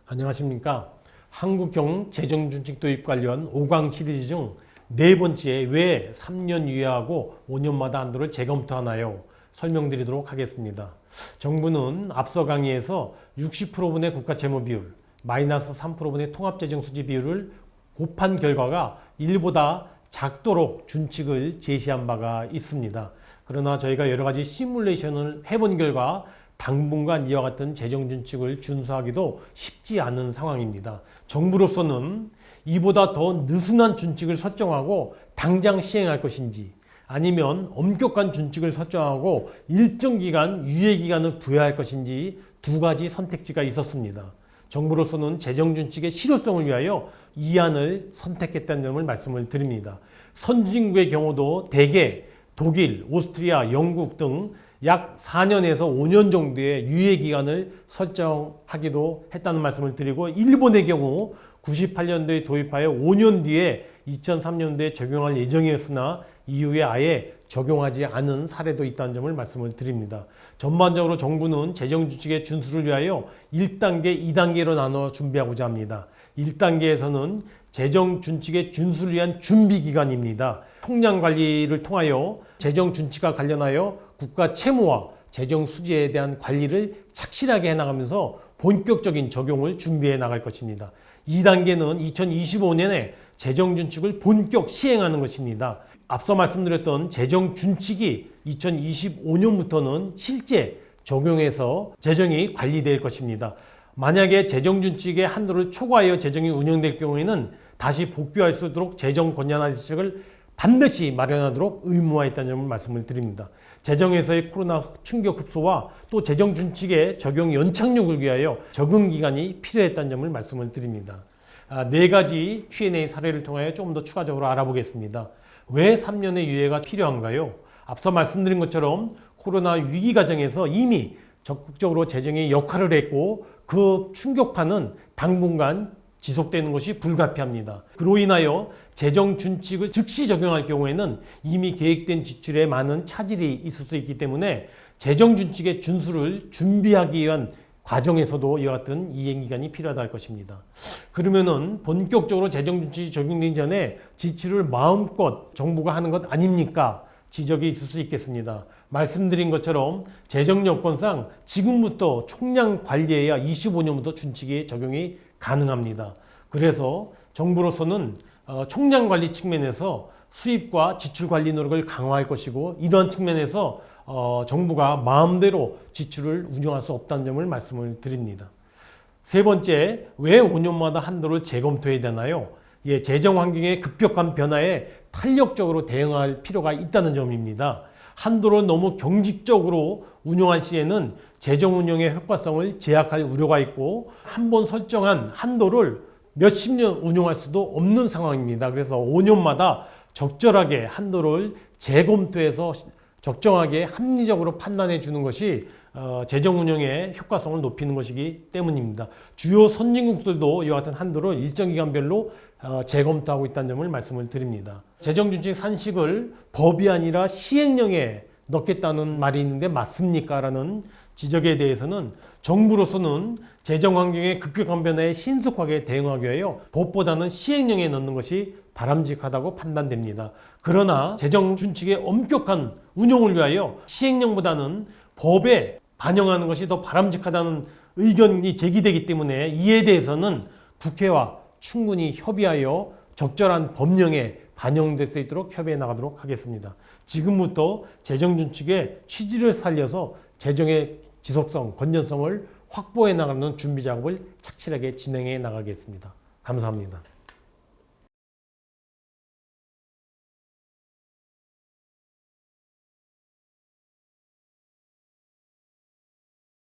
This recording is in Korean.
안녕하십니까. 한국형 재정준칙 도입 관련 5강 시리즈 중 네 번째 왜 3년 유예하고 5년마다 한도를 재검토하나요? 설명드리도록 하겠습니다. 정부는 앞서 강의에서 60%분의 국가채무 비율, 마이너스 3%분의 통합재정 수지 비율을 곱한 결과가 1보다 작도록 준칙을 제시한 바가 있습니다. 그러나 저희가 여러 가지 시뮬레이션을 해본 결과 당분간 이와 같은 재정준칙을 준수하기도 쉽지 않은 상황입니다. 정부로서는 이보다 더 느슨한 준칙을 설정하고 당장 시행할 것인지, 아니면 엄격한 준칙을 설정하고 일정 기간 유예기간을 부여할 것인지 두 가지 선택지가 있었습니다. 정부로서는 재정준칙의 실효성을 위하여 이 안을 선택했다는 점을 말씀을 드립니다. 선진국의 경우도 대개 독일, 오스트리아, 영국 등 약 4년에서 5년 정도의 유예기간을 설정하기도 했다는 말씀을 드리고, 일본의 경우 98년도에 도입하여 5년 뒤에 2003년도에 적용할 예정이었으나 이후에 아예 적용하지 않은 사례도 있다는 점을 말씀을 드립니다. 전반적으로 정부는 재정준칙의 준수를 위하여 1단계, 2단계로 나눠 준비하고자 합니다. 1단계에서는 재정준칙의 준수를 위한 준비기간입니다. 총량관리를 통하여 재정준칙과 관련하여 국가 채무와 재정 수지에 대한 관리를 착실하게 해나가면서 본격적인 적용을 준비해 나갈 것입니다. 2단계는 2025년에 재정준칙을 본격 시행하는 것입니다. 앞서 말씀드렸던 재정준칙이 2025년부터는 실제 적용해서 재정이 관리될 것입니다. 만약에 재정준칙의 한도를 초과하여 재정이 운영될 경우에는 다시 복귀할 수 있도록 재정 건전화 대책을 반드시 마련하도록 의무화했다는 점을 말씀을 드립니다. 재정에서의 코로나 충격 흡수와 또 재정준칙의 적용 연착륙을 위하여 적응 기간이 필요했다는 점을 말씀을 드립니다. 네 가지 Q&A 사례를 통하여 조금 더 추가적으로 알아보겠습니다. 왜 3년의 유예가 필요한가요? 앞서 말씀드린 것처럼 코로나 위기 과정에서 이미 적극적으로 재정의 역할을 했고 그 충격파는 당분간 지속되는 것이 불가피합니다. 그로 인하여 재정준칙을 즉시 적용할 경우에는 이미 계획된 지출에 많은 차질이 있을 수 있기 때문에 재정준칙의 준수를 준비하기 위한 과정에서도 이와 같은 이행기간이 필요하다 할 것입니다. 그러면은 본격적으로 재정준칙이 적용되기 전에 지출을 마음껏 정부가 하는 것 아닙니까? 지적이 있을 수 있겠습니다. 말씀드린 것처럼 재정 여건상 지금부터 총량 관리해야 25년부터 준칙이 적용이 가능합니다. 그래서 정부로서는 총량 관리 측면에서 수입과 지출 관리 노력을 강화할 것이고, 이러한 측면에서 정부가 마음대로 지출을 운영할 수 없다는 점을 말씀을 드립니다. 세 번째, 왜 5년마다 한도를 재검토해야 되나요? 재정 환경의 급격한 변화에 탄력적으로 대응할 필요가 있다는 점입니다. 한도를 너무 경직적으로 운용할 시에는 재정 운영의 효과성을 제약할 우려가 있고, 한번 설정한 한도를 몇십 년 운용할 수도 없는 상황입니다. 그래서 5년마다 적절하게 한도를 재검토해서 적정하게 합리적으로 판단해 주는 것이 재정 운영의 효과성을 높이는 것이기 때문입니다. 주요 선진국들도 이와 같은 한도를 일정 기간별로 재검토하고 있다는 점을 말씀을 드립니다. 재정준칙 산식을 법이 아니라 시행령에 넣겠다는 말이 있는데 맞습니까? 라는 지적에 대해서는 정부로서는 재정 환경의 급격한 변화에 신속하게 대응하기 위하여 법보다는 시행령에 넣는 것이 바람직하다고 판단됩니다. 그러나 재정준칙의 엄격한 운용을 위하여 시행령보다는 법에 반영하는 것이 더 바람직하다는 의견이 제기되기 때문에 이에 대해서는 국회와 충분히 협의하여 적절한 법령에 반영될 수 있도록 협의해 나가도록 하겠습니다. 지금부터 재정준칙의 취지를 살려서 재정의 지속성, 건전성을 확보해 나가는 준비 작업을 착실하게 진행해 나가겠습니다. 감사합니다.